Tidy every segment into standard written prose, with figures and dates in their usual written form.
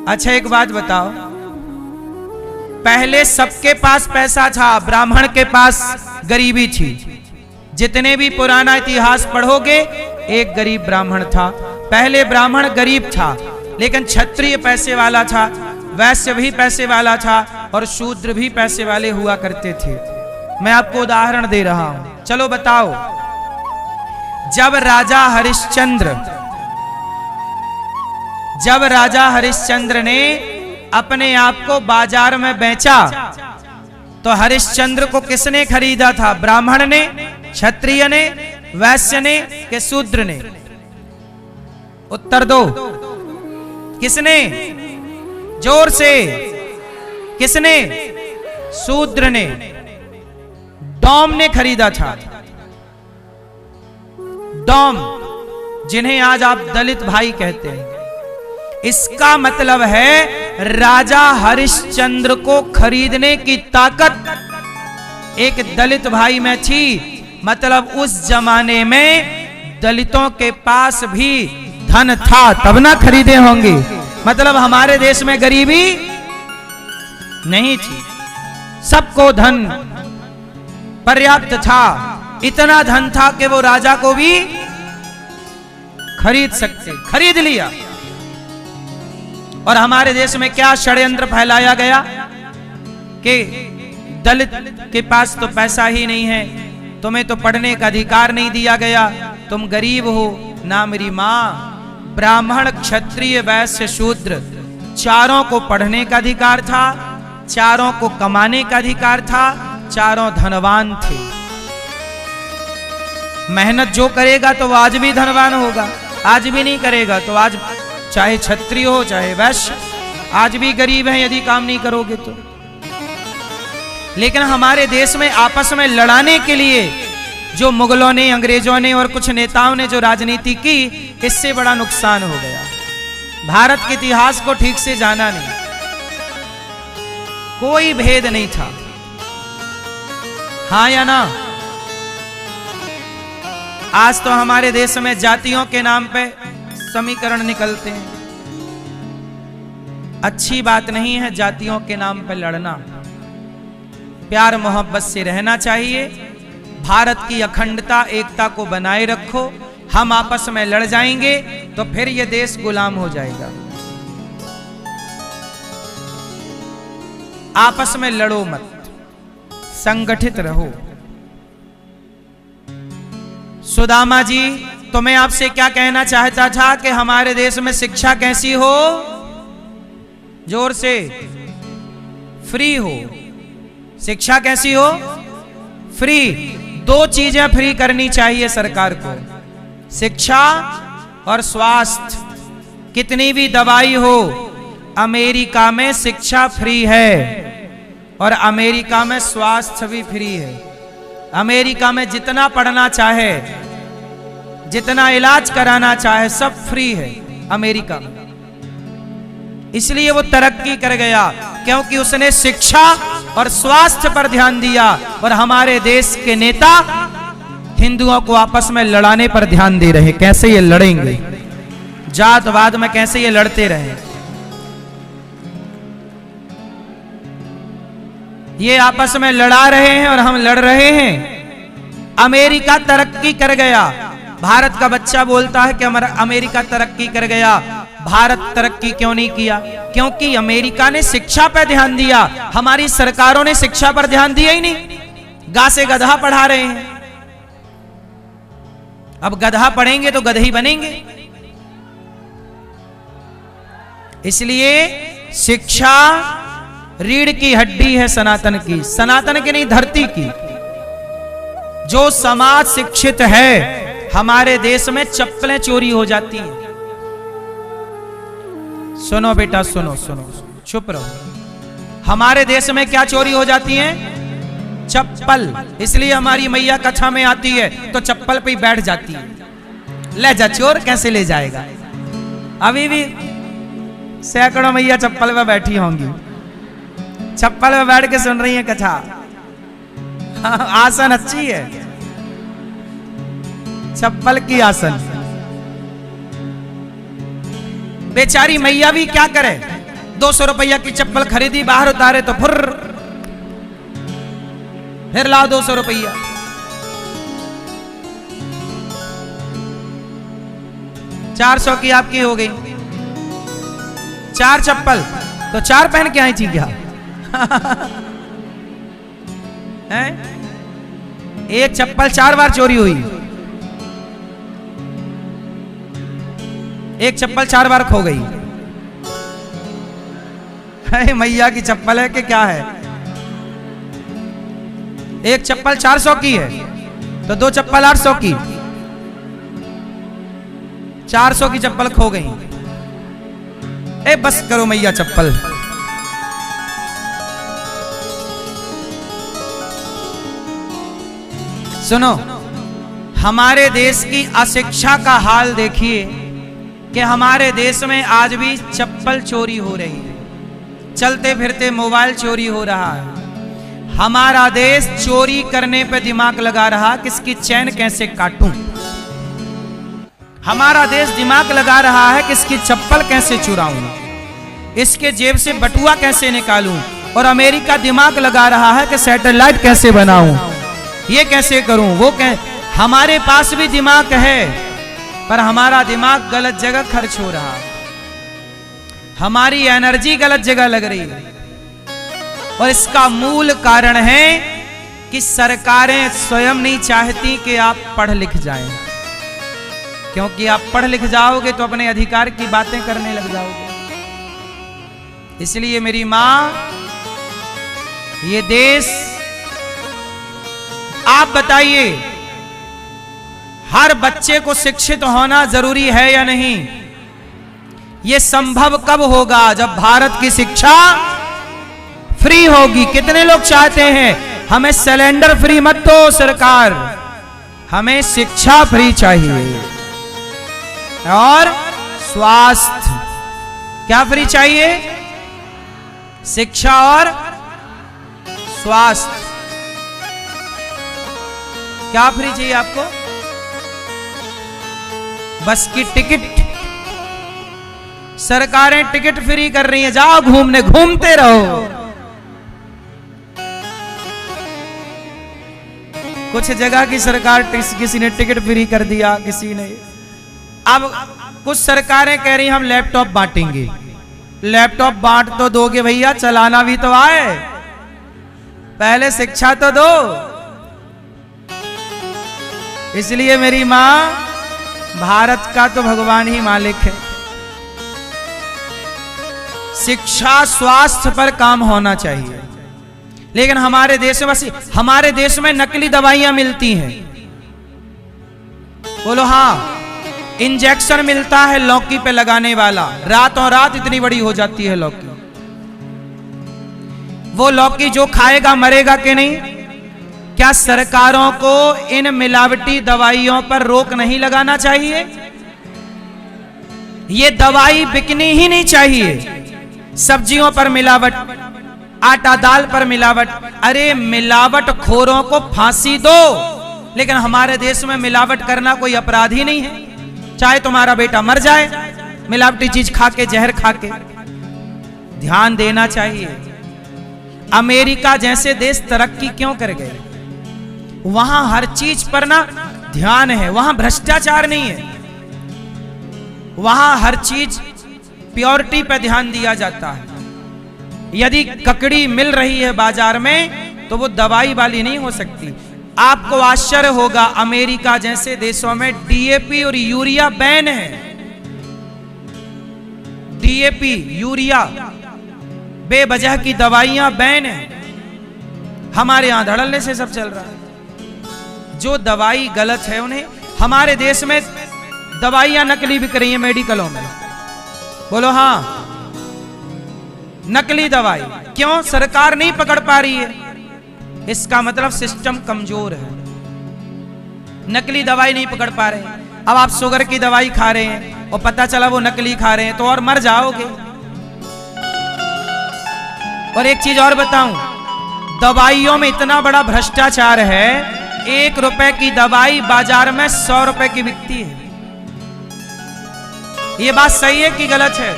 अच्छा एक बात बताओ, पहले सबके पास पैसा था, ब्राह्मण के पास गरीबी थी। जितने भी पुराना इतिहास पढ़ोगे एक गरीब ब्राह्मण था। पहले ब्राह्मण गरीब था, लेकिन क्षत्रिय पैसे वाला था, वैश्य भी पैसे वाला था और शूद्र भी पैसे वाले हुआ करते थे। मैं आपको उदाहरण दे रहा हूं, चलो बताओ। जब राजा हरिश्चंद्र ने अपने आप को बाजार में बेचा तो हरिश्चंद्र को किसने खरीदा था? ब्राह्मण ने, क्षत्रिय ने, वैश्य ने कि शूद्र ने? उत्तर दो, किसने? जोर से, किसने? शूद्र ने, डॉम ने खरीदा था। डॉम, जिन्हें आज आप दलित भाई कहते हैं। इसका मतलब है राजा हरिश्चंद्र को खरीदने की ताकत एक दलित भाई में थी। मतलब उस जमाने में दलितों के पास भी धन था, तब ना खरीदे होंगे। मतलब हमारे देश में गरीबी नहीं थी, सबको धन पर्याप्त था। इतना धन था कि वो राजा को भी खरीद सकते, खरीद लिया। और हमारे देश में क्या षड्यंत्र फैलाया गया कि दलित के पास तो पैसा ही नहीं है, तुम्हें तो पढ़ने का अधिकार नहीं दिया गया, तुम गरीब हो। ना मेरी मां, ब्राह्मण, क्षत्रिय, वैश्य, शूद्र चारों को पढ़ने का अधिकार था, चारों को कमाने का अधिकार था, चारों धनवान थे। मेहनत जो करेगा तो वो आज भी धनवान होगा, आज भी नहीं करेगा तो आज चाहे क्षत्रिय हो चाहे वैश्य आज भी गरीब है यदि काम नहीं करोगे तो। लेकिन हमारे देश में आपस में लड़ाने के लिए जो मुगलों ने, अंग्रेजों ने और कुछ नेताओं ने जो राजनीति की, इससे बड़ा नुकसान हो गया। भारत के इतिहास को ठीक से जाना नहीं, कोई भेद नहीं था। हाँ या ना? आज तो हमारे देश में जातियों के नाम पे समीकरण निकलते हैं। अच्छी बात नहीं है जातियों के नाम पे लड़ना, प्यार मोहब्बत से रहना चाहिए। भारत की अखंडता, एकता को बनाए रखो। हम आपस में लड़ जाएंगे तो फिर यह देश गुलाम हो जाएगा। आपस में लड़ो मत, संगठित रहो। सुदामा जी, तो मैं आपसे क्या कहना चाहता था कि हमारे देश में शिक्षा कैसी हो? जोर से, फ्री हो। शिक्षा कैसी हो? फ्री। दो चीजें फ्री करनी चाहिए सरकार को, शिक्षा और स्वास्थ्य। कितनी भी दवाई हो, अमेरिका में शिक्षा फ्री है और अमेरिका में स्वास्थ्य भी फ्री है। अमेरिका में जितना पढ़ना चाहे, जितना इलाज कराना चाहे, सब फ्री है अमेरिका में। इसलिए वो तरक्की कर गया क्योंकि उसने शिक्षा और स्वास्थ्य पर ध्यान दिया। और हमारे देश के नेता हिंदुओं को आपस में लड़ाने पर ध्यान दे रहे। कैसे ये लड़ेंगे? जातवाद में कैसे ये लड़ते रहे? ये आपस में लड़ा रहे हैं और हम लड़ रहे हैं। अमेरिका तरक्की कर गया, भारत का बच्चा बोलता है कि हमारा अमेरिका तरक्की कर गया, भारत तरक्की क्यों नहीं किया? क्योंकि अमेरिका ने शिक्षा पर ध्यान दिया, हमारी सरकारों ने शिक्षा पर ध्यान दिया ही नहीं। गा से गधा पढ़ा रहे हैं। अब गधा पढ़ेंगे तो गधे ही बनेंगे। इसलिए शिक्षा रीढ़ की हड्डी है सनातन की, सनातन की नहीं, धरती की। जो समाज शिक्षित है, हमारे देश में चप्पलें चोरी हो जाती हैं। सुनो बेटा, सुनो सुनो, चुप रहो। हमारे देश में क्या चोरी हो जाती है? चप्पल। इसलिए हमारी मैया कथा में आती है तो चप्पल पे ही बैठ जाती है। ले जा चोर, कैसे ले जाएगा? अभी भी सैकड़ों मैया चप्पल पे बैठी होंगी, चप्पल पे बैठ के सुन रही है कथा। आसन अच्छी है, चप्पल की आसन। बेचारी मैया भी क्या करे, 200 रुपया की चप्पल खरीदी, बाहर उतारे तो फिर लाओ 200 रुपया। चार 100 की आपकी हो गई। 4 चप्पल तो 4 पहन के आई थी क्या? है? एक चप्पल 4 बार चोरी हुई, एक चप्पल 4 बार खो गई। है मैया की चप्पल है कि क्या है? एक चप्पल 400 की है तो 2 चप्पल 800 की, 400 की चप्पल खो गई। ए बस करो मैया चप्पल। सुनो, हमारे देश की अशिक्षा का हाल देखिए कि हमारे देश में आज भी चप्पल चोरी हो रही है, चलते फिरते मोबाइल चोरी हो रहा है। हमारा देश चोरी करने पे दिमाग लगा रहा कि इसकी चैन कैसे काटूं। हमारा देश दिमाग लगा रहा है कि इसकी चप्पल कैसे चुराऊं, इसके जेब से बटुआ कैसे निकालूं। और अमेरिका दिमाग लगा रहा है कि सैटेलाइट कैसे बनाऊं, ये कैसे करूं, वो हमारे पास भी दिमाग है पर हमारा दिमाग गलत जगह खर्च हो रहा है, हमारी एनर्जी गलत जगह लग रही है। और इसका मूल कारण है कि सरकारें स्वयं नहीं चाहती कि आप पढ़ लिख जाएं, क्योंकि आप पढ़ लिख जाओगे तो अपने अधिकार की बातें करने लग जाओगे। इसलिए मेरी मां, ये देश, आप बताइए, हर बच्चे को शिक्षित होना जरूरी है या नहीं? यह संभव कब होगा? जब भारत की शिक्षा फ्री होगी। कितने लोग चाहते हैं हमें सिलेंडर फ्री मत दो सरकार, हमें शिक्षा फ्री चाहिए और स्वास्थ्य क्या फ्री चाहिए? शिक्षा और स्वास्थ्य क्या फ्री चाहिए आपको? बस की टिकट, सरकारें टिकट फ्री कर रही हैं, जाओ घूमने, घूमते रहो। कुछ जगह की सरकार किसी ने टिकट फ्री कर दिया, किसी ने। अब कुछ सरकारें कह रही हम लैपटॉप बांटेंगे। लैपटॉप बांट तो दोगे भैया, चलाना भी तो आए, पहले शिक्षा तो दो। इसलिए मेरी मां, भारत का तो भगवान ही मालिक है, शिक्षा स्वास्थ्य पर काम होना चाहिए। लेकिन हमारे देश में बस, हमारे देश में नकली दवाइयां मिलती हैं। बोलो हाँ, इंजेक्शन मिलता है लौकी पे लगाने वाला, रातों रात इतनी बड़ी हो जाती है लौकी। वो लौकी जो खाएगा मरेगा कि नहीं? क्या सरकारों को इन मिलावटी दवाइयों पर रोक नहीं लगाना चाहिए? ये दवाई बिकनी ही नहीं चाहिए। सब्जियों पर मिलावट, आटा दाल पर मिलावट, अरे मिलावट खोरों को फांसी दो। लेकिन हमारे देश में मिलावट करना कोई अपराध ही नहीं है। चाहे तुम्हारा बेटा मर जाए मिलावटी चीज खा के, जहर खा के। ध्यान देना चाहिए। अमेरिका जैसे देश तरक्की क्यों कर गए? वहां हर चीज पर ना ध्यान है, वहां भ्रष्टाचार नहीं है, वहां हर चीज प्योरिटी पे ध्यान दिया जाता है। यदि ककड़ी मिल रही है बाजार में तो वो दवाई वाली नहीं हो सकती। आपको आश्चर्य होगा, अमेरिका जैसे देशों में डीएपी और यूरिया बैन है। डीएपी, यूरिया, बेवजह की दवाइयां बैन है। हमारे यहां धड़ल्ले से सब चल रहा है। जो दवाई गलत है उन्हें, हमारे देश में दवाइयां नकली बिक रही हैं मेडिकलों में। बोलो हाँ, नकली दवाई क्यों? सरकार नहीं पकड़ पा रही है। इसका मतलब सिस्टम कमजोर है, नकली दवाई नहीं पकड़ पा रहे। अब आप शुगर की दवाई खा रहे हैं और पता चला वो नकली खा रहे हैं तो और मर जाओगे। और एक चीज और बताऊं, दवाइयों में इतना बड़ा भ्रष्टाचार है, 1 रुपए की दवाई बाजार में 100 रुपए की बिकती है। ये बात सही है कि गलत है?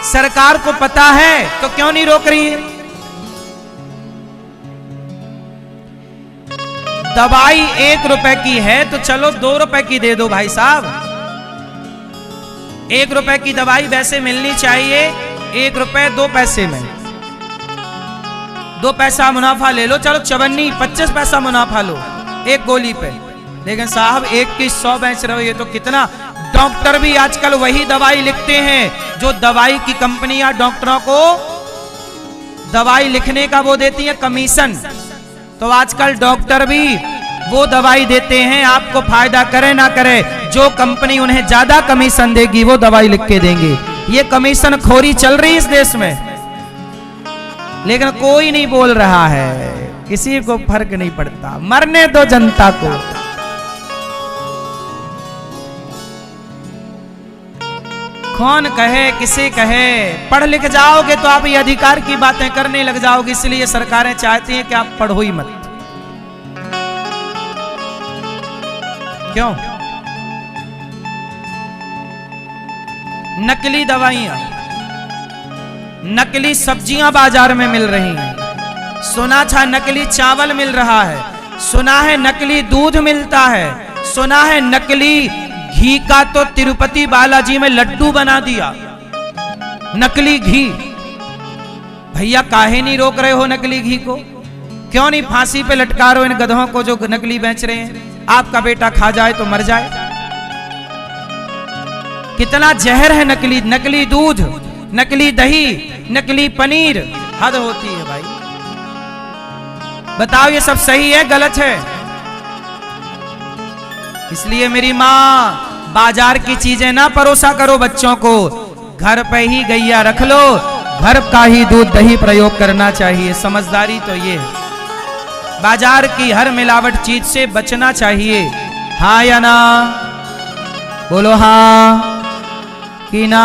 सरकार को पता है तो क्यों नहीं रोक रही है? दवाई 1 रुपए की है तो चलो 2 रुपए की दे दो भाई साहब। 1 रुपए की दवाई वैसे मिलनी चाहिए 1 रुपए 2 पैसे में। 2 पैसा मुनाफा ले लो, चलो चवन्नी 25 पैसा मुनाफा लो एक गोली पे। लेकिन साहब 1 की 100 बेच रहे हो, ये तो कितना। डॉक्टर भी आजकल वही दवाई लिखते हैं जो दवाई की कंपनियां डॉक्टरों को दवाई लिखने का वो देती है कमीशन। तो आजकल डॉक्टर भी वो दवाई देते हैं, आपको फायदा करे ना करे, जो कंपनी उन्हें ज्यादा कमीशन देगी वो दवाई लिख के देंगे। ये कमीशन खोरी चल रही है इस देश में, लेकिन कोई नहीं बोल रहा है, किसी को फर्क नहीं पड़ता। मरने दो जनता को। कौन कहे किसे कहे, पढ़ लिख जाओगे तो आप ये अधिकार की बातें करने लग जाओगे। इसलिए सरकारें चाहती हैं कि आप पढ़ो ही मत। क्यों? नकली दवाइयां, नकली सब्जियां बाजार में मिल रही हैं। सुना था नकली चावल मिल रहा है, सुना है नकली दूध मिलता है, सुना है नकली घी का तो तिरुपति बालाजी में लड्डू बना दिया। नकली घी। भैया काहे नहीं रोक रहे हो नकली घी को? क्यों नहीं फांसी पे लटका रहे हो इन गधों को जो नकली बेच रहे हैं? आपका बेटा खा जाए तो मर जाए। कितना जहर है नकली, नकली दूध, नकली दही, नकली पनीर। हद होती है भाई। बताओ ये सब सही है गलत है? इसलिए मेरी माँ, बाजार की चीजें ना परोसा करो बच्चों को, घर पे ही गैया रख लो, घर का ही दूध दही प्रयोग करना चाहिए। समझदारी तो ये है। बाजार की हर मिलावट चीज से बचना चाहिए। हाँ या ना? बोलो हाँ कि ना?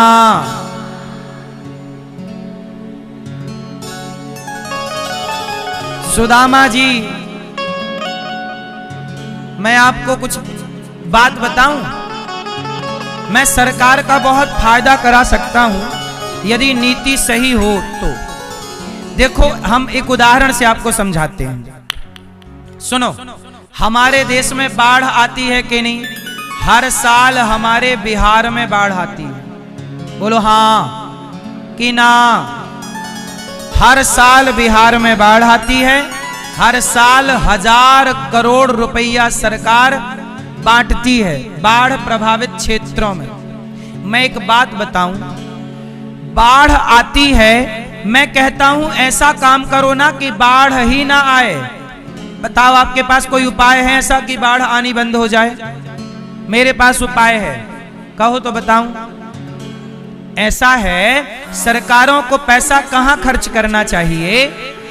सुदामा जी, मैं आपको कुछ बात बताऊं, मैं सरकार का बहुत फायदा करा सकता हूं यदि नीति सही हो तो। देखो हम एक उदाहरण से आपको समझाते हैं, सुनो। हमारे देश में बाढ़ आती है कि नहीं? हर साल हमारे बिहार में बाढ़ आती है। बोलो हाँ कि ना? हर साल बिहार में बाढ़ आती है। हर साल 1000 करोड़ रुपया सरकार बांटती है बाढ़ प्रभावित क्षेत्रों में। मैं एक बात बताऊं, बाढ़ आती है, मैं कहता हूं ऐसा काम करो ना कि बाढ़ ही ना आए। बताओ आपके पास कोई उपाय है ऐसा कि बाढ़ आनी बंद हो जाए? मेरे पास उपाय है, कहो तो बताऊं। ऐसा है, सरकारों को पैसा कहां खर्च करना चाहिए।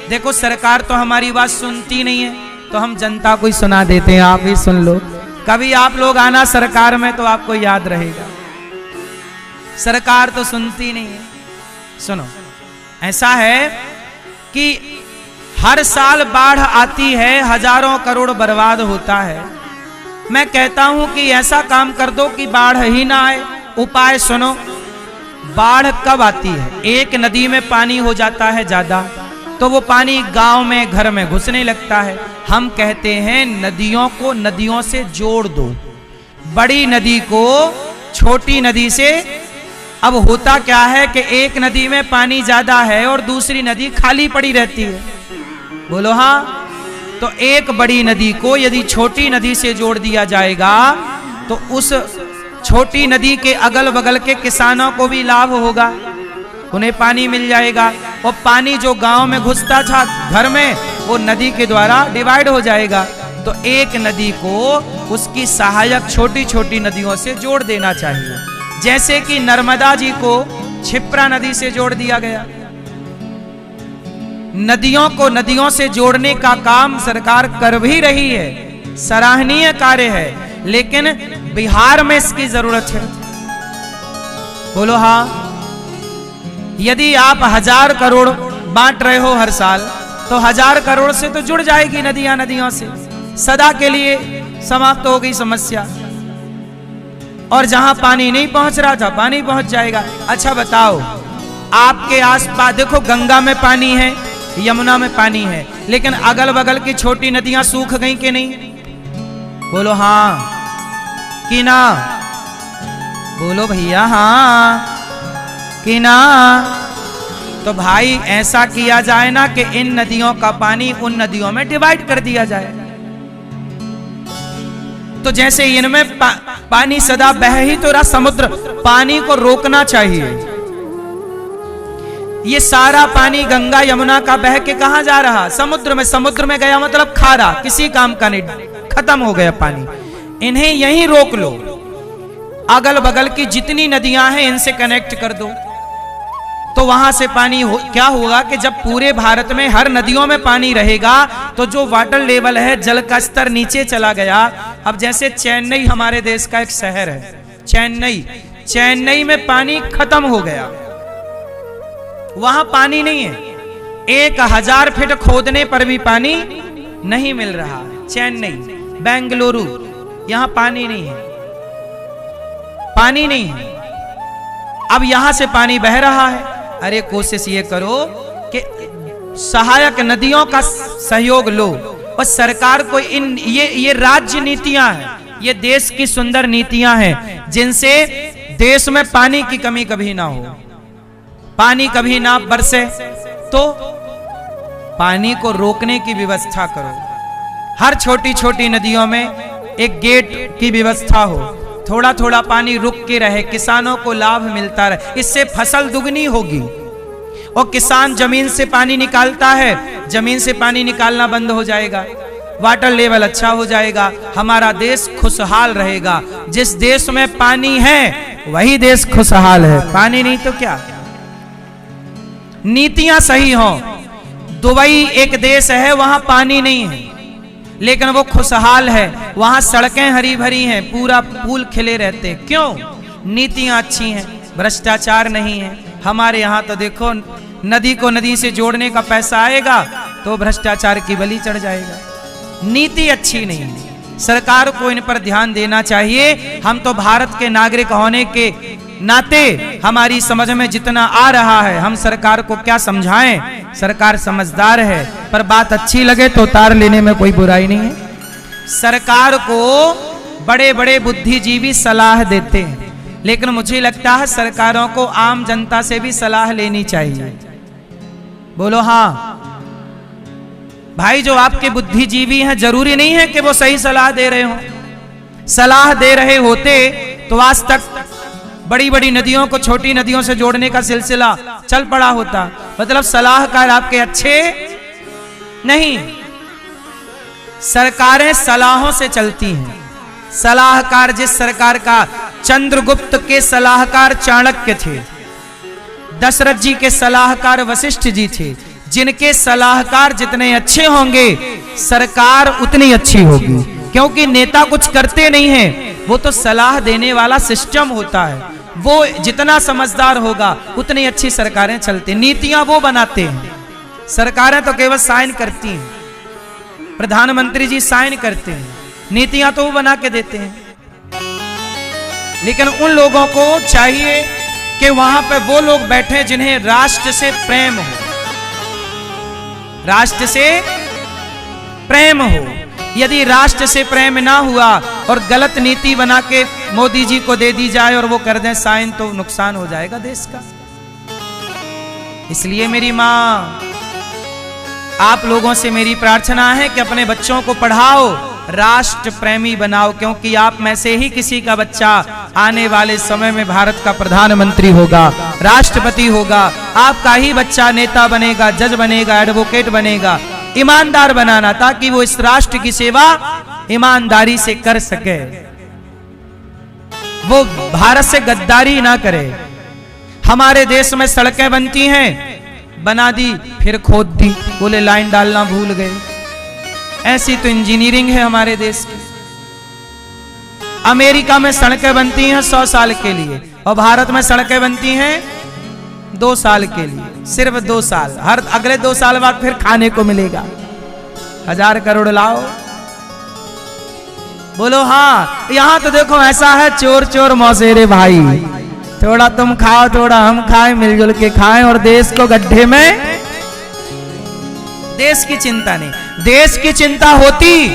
देखो सरकार तो हमारी बात सुनती नहीं है, तो हम जनता को ही सुना देते हैं, आप ही सुन लो। कभी आप लोग आना सरकार में तो आपको याद रहेगा। सरकार तो सुनती नहीं है। सुनो, ऐसा है कि हर साल बाढ़ आती है, हजारों करोड़ बर्बाद होता है। मैं कहता हूं कि ऐसा काम कर दो कि बाढ़ ही ना आए। उपाय सुनो। बाढ़ कब आती है? एक नदी में पानी हो जाता है ज्यादा, तो वो पानी गांव में घर में घुसने लगता है। हम कहते हैं नदियों को नदियों से जोड़ दो, बड़ी नदी को छोटी नदी से। अब होता क्या है कि एक नदी में पानी ज्यादा है और दूसरी नदी खाली पड़ी रहती है। बोलो हाँ। तो एक बड़ी नदी को यदि छोटी नदी से जोड़ दिया जाएगा तो उस छोटी नदी के अगल बगल के किसानों को भी लाभ होगा, उन्हें पानी मिल जाएगा। और पानी जो गांव में घुसता था घर में, वो नदी के द्वारा डिवाइड हो जाएगा। तो एक नदी को उसकी सहायक छोटी छोटी नदियों से जोड़ देना चाहिए। जैसे कि नर्मदा जी को क्षिप्रा नदी से जोड़ दिया गया। नदियों को नदियों से जोड़ने का काम सरकार कर भी रही है, सराहनीय कार्य है, लेकिन बिहार में इसकी जरूरत है। बोलो हाँ। यदि आप 1000 करोड़ बांट रहे हो हर साल, तो 1000 करोड़ से तो जुड़ जाएगी नदियां, नदियों से सदा के लिए समाप्त हो गई समस्या। और जहां पानी नहीं पहुंच रहा था, पानी पहुंच जाएगा। अच्छा बताओ, आपके आसपास देखो, गंगा में पानी है, यमुना में पानी है, लेकिन अगल बगल की छोटी नदियां सूख गई कि नहीं? बोलो हाँ कि ना? बोलो भैया हाँ कि ना? तो भाई ऐसा किया जाए ना कि इन नदियों का पानी उन नदियों में डिवाइड कर दिया जाए। तो जैसे इनमें पानी सदा बह ही तो रहा, समुद्र पानी को रोकना चाहिए। ये सारा पानी गंगा यमुना का बह के कहां जा रहा? समुद्र में। समुद्र में गया मतलब खारा, किसी काम का नहीं, खत्म हो गया पानी। इन्हें यहीं रोक लो, अगल बगल की जितनी नदियां हैं इनसे कनेक्ट कर दो, तो वहां से पानी क्या होगा कि जब पूरे भारत में हर नदियों में पानी रहेगा तो जो वाटर लेवल है, जल का स्तर नीचे चला गया। अब जैसे चेन्नई हमारे देश का एक शहर है, चेन्नई में पानी खत्म हो गया, वहां पानी नहीं है। 1000 फीट खोदने पर भी पानी नहीं मिल रहा। चेन्नई, बेंगलुरु, यहां पानी नहीं है, पानी नहीं है। अब यहां से पानी बह रहा है। अरे कोशिश ये करो कि सहायक नदियों का सहयोग लो, और सरकार को ये राज्य नीतियां हैं, ये देश की सुंदर नीतियां हैं जिनसे देश में पानी की कमी कभी ना हो, पानी कभी ना बरसे। तो पानी को रोकने की व्यवस्था करो। हर छोटी छोटी नदियों में एक गेट की व्यवस्था हो, थोड़ा थोड़ा पानी रुक के रहे, किसानों को लाभ मिलता रहे, इससे फसल दुगनी होगी। और किसान जमीन से पानी निकालता है, जमीन से पानी निकालना बंद हो जाएगा, वाटर लेवल अच्छा हो जाएगा, हमारा देश खुशहाल रहेगा। जिस देश में पानी है वही देश खुशहाल है, पानी नहीं तो क्या। नीतियां सही हों। दुबई एक देश है, वहां पानी नहीं है लेकिन वो खुशहाल है, वहां सड़कें हरी भरी हैं, पूरा फूल खिले रहते हैं। क्यों? नीतियां अच्छी हैं, भ्रष्टाचार नहीं है। हमारे यहां तो देखो, नदी को नदी से जोड़ने का पैसा आएगा तो भ्रष्टाचार की बलि चढ़ जाएगा। नीति अच्छी नहीं है, सरकार को इन पर ध्यान देना चाहिए। हम तो भारत के नागरिक होने के नाते हमारी समझ में जितना आ रहा है हम सरकार को क्या समझाएं, सरकार समझदार है, पर बात अच्छी लगे तो उतार लेने में कोई बुराई नहीं है। सरकार को बड़े बड़े बुद्धिजीवी सलाह देते हैं, लेकिन मुझे लगता है सरकारों को आम जनता से भी सलाह लेनी चाहिए। बोलो हाँ भाई, जो आपके बुद्धिजीवी हैं जरूरी नहीं है कि वो सही सलाह दे रहे हो। सलाह दे रहे होते तो आज तक बड़ी बड़ी नदियों को छोटी नदियों से जोड़ने का सिलसिला चल पड़ा होता। मतलब सलाहकार आपके अच्छे नहीं, सरकारें सलाहों से चलती हैं। सलाहकार, जिस सरकार का चंद्रगुप्त के सलाहकार चाणक्य थे, दशरथ जी के सलाहकार वशिष्ठ जी थे। जिनके सलाहकार जितने अच्छे होंगे सरकार उतनी अच्छी होगी, क्योंकि नेता कुछ करते नहीं हैं, वो तो सलाह देने वाला सिस्टम होता है। वो जितना समझदार होगा उतनी अच्छी सरकारें चलती, नीतियां वो बनाते हैं। सरकारें तो केवल साइन करती हैं, प्रधानमंत्री जी साइन करते हैं, नीतियां तो वो बना के देते हैं। लेकिन उन लोगों को चाहिए कि वहां पे वो लोग बैठे जिन्हें राष्ट्र से प्रेम हो, राष्ट्र से प्रेम हो। यदि राष्ट्र से प्रेम ना हुआ और गलत नीति बना के मोदी जी को दे दी जाए और वो कर दें साइन, तो नुकसान हो जाएगा देश का। इसलिए मेरी माँ, आप लोगों से मेरी प्रार्थना है कि अपने बच्चों को पढ़ाओ, राष्ट्र प्रेमी बनाओ, क्योंकि आप में से ही किसी का बच्चा आने वाले समय में भारत का प्रधानमंत्री होगा, राष्ट्रपति होगा। आपका ही बच्चा नेता बनेगा, जज बनेगा, एडवोकेट बनेगा। ईमानदार बनाना, ताकि वो इस राष्ट्र की सेवा ईमानदारी से कर सके, वो भारत से गद्दारी ना करे। हमारे देश में सड़कें बनती हैं, बना दी फिर खोद दी, बोले लाइन डालना भूल गए। ऐसी तो इंजीनियरिंग है हमारे देश की। अमेरिका में सड़कें बनती हैं 100 साल के लिए, और भारत में सड़कें बनती हैं 2 साल के लिए, सिर्फ 2 साल। हर अगले 2 साल बाद फिर खाने को मिलेगा। 1000 करोड़ लाओ, बोलो हाँ। यहां तो देखो ऐसा है, चोर चोर मौसेरे भाई, थोड़ा तुम खाओ थोड़ा हम खाएं, मिलजुल के खाएं और देश को गड्ढे में। देश की चिंता नहीं, देश की चिंता होती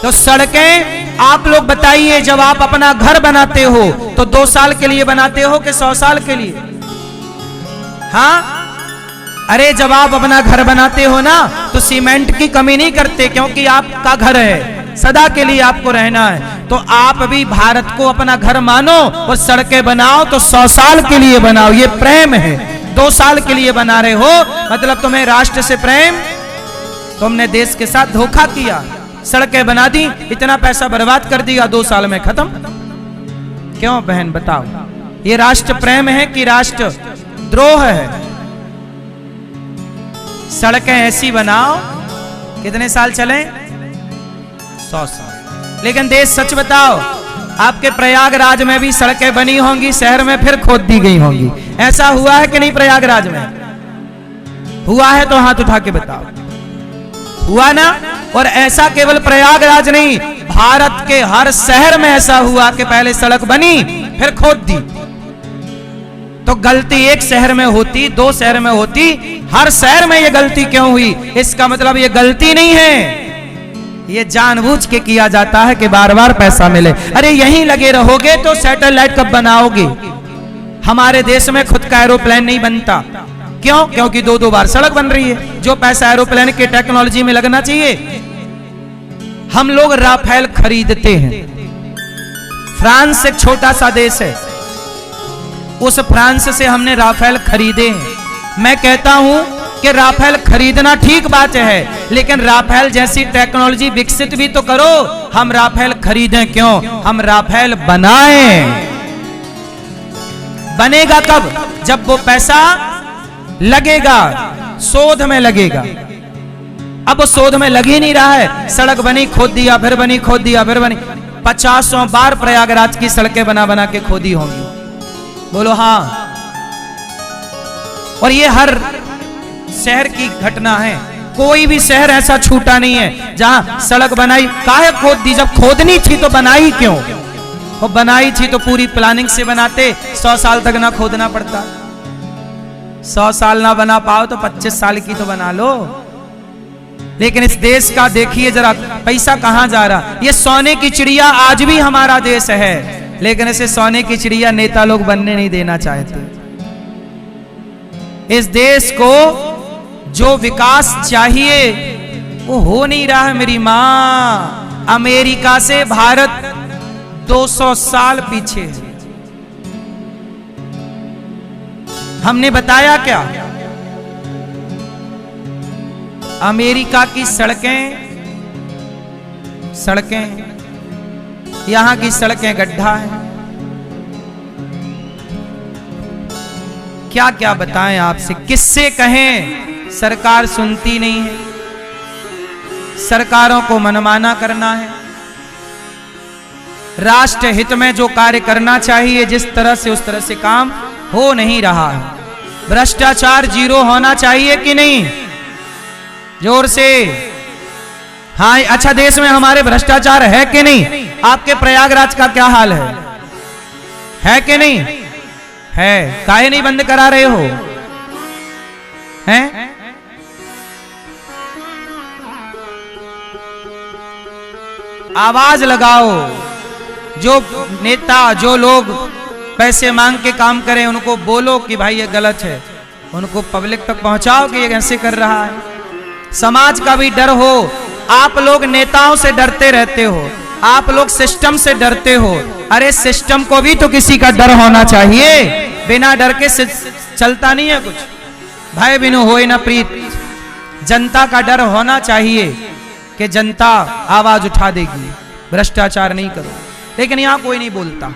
तो सड़कें आप लोग बताइए, जब आप अपना घर बनाते हो तो 2 साल के लिए बनाते हो कि 100 साल के लिए? हाँ, अरे जब आप अपना घर बनाते हो ना तो सीमेंट की कमी नहीं करते, क्योंकि आपका घर है, सदा के लिए आपको रहना है। तो आप भी भारत को अपना घर मानो और सड़कें बनाओ तो 100 साल के लिए बनाओ, ये प्रेम है। 2 साल के लिए बना रहे हो मतलब तुम्हें राष्ट्र से प्रेम, तुमने देश के साथ धोखा किया। सड़कें बना दी, इतना पैसा बर्बाद कर दिया, 2 साल में खत्म। क्यों बहन बताओ, ये राष्ट्र प्रेम है कि राष्ट्र द्रोह है? सड़कें ऐसी बनाओ कितने साल चले? 100 साल। लेकिन देश, सच बताओ, आपके प्रयागराज में भी सड़कें बनी होंगी, शहर में फिर खोद दी गई होंगी। ऐसा हुआ है कि नहीं? प्रयागराज में हुआ है तो हाथ उठा के बताओ, हुआ ना? और ऐसा केवल प्रयागराज नहीं, भारत के हर शहर में ऐसा हुआ कि पहले सड़क बनी फिर खोद दी। तो गलती एक शहर में होती, 2 शहर में होती, हर शहर में ये गलती क्यों हुई? इसका मतलब ये गलती नहीं है, ये जानबूझ के किया जाता है कि बार बार पैसा मिले। अरे यहीं लगे रहोगे तो सैटेलाइट कब बनाओगे? हमारे देश में खुद का एरोप्लेन नहीं बनता, क्यों? क्योंकि 2-2 बार सड़क बन रही है। जो पैसा एरोप्लेन के टेक्नोलॉजी में लगना चाहिए, हम लोग राफेल खरीदते हैं। फ्रांस एक छोटा सा देश है, उस फ्रांस से हमने राफेल खरीदे हैं। मैं कहता हूं कि राफेल खरीदना ठीक बात है, लेकिन राफेल जैसी टेक्नोलॉजी विकसित भी तो करो। हम राफेल खरीदें क्यों? हम राफेल बनाएं। बनेगा कब? जब वो पैसा लगेगा, शोध में लगेगा। अब वो शोध में लग ही नहीं रहा है। सड़क बनी, खोद दिया, फिर बनी, खोद दिया, फिर बनी। 50 बार प्रयागराज की सड़कें बना बना के खोदी होंगी, बोलो हाँ। और ये हर शहर की घटना है, कोई भी शहर ऐसा छूटा नहीं है जहां सड़क बनाई। काहे खोद दी? जब खोदनी थी तो बनाई क्यों? वो बनाई थी तो पूरी प्लानिंग से बनाते, 100 साल तक ना खोदना पड़ता। 100 साल ना बना पाओ तो 25 साल की तो बना लो। लेकिन इस देश का देखिए जरा, पैसा कहां जा रहा। ये सोने की चिड़िया आज भी हमारा देश है, लेकिन इसे सोने की चिड़िया नेता लोग बनने नहीं देना चाहते। इस देश को जो विकास चाहिए वो हो नहीं रहा है मेरी मां। अमेरिका से भारत 200 साल पीछे है। हमने बताया क्या? अमेरिका की सड़कें यहां की सड़कें गड्ढा है। क्या क्या बताएं आपसे, किससे कहें? सरकार सुनती नहीं है, सरकारों को मनमाना करना है। राष्ट्र हित में जो कार्य करना चाहिए जिस तरह से, उस तरह से काम हो नहीं रहा है। भ्रष्टाचार 0 होना चाहिए कि नहीं? जोर से हाँ। अच्छा, देश में हमारे भ्रष्टाचार है कि नहीं? आपके प्रयागराज का क्या हाल है कि नहीं है? काहे नहीं बंद करा रहे हो? हैं? आवाज लगाओ। जो नेता, जो लोग पैसे मांग के काम करें, उनको बोलो कि भाई ये गलत है। उनको पब्लिक तक पहुंचाओ कि ये कैसे कर रहा है। समाज का भी डर हो। आप लोग नेताओं से डरते रहते हो, आप लोग सिस्टम से डरते हो। अरे सिस्टम को भी तो किसी का डर होना चाहिए। बिना डर के चलता नहीं है कुछ। भय बिनु होए न प्रीत। जनता का डर होना चाहिए कि जनता आवाज उठा देगी, भ्रष्टाचार नहीं करो। लेकिन यहां कोई नहीं बोलता।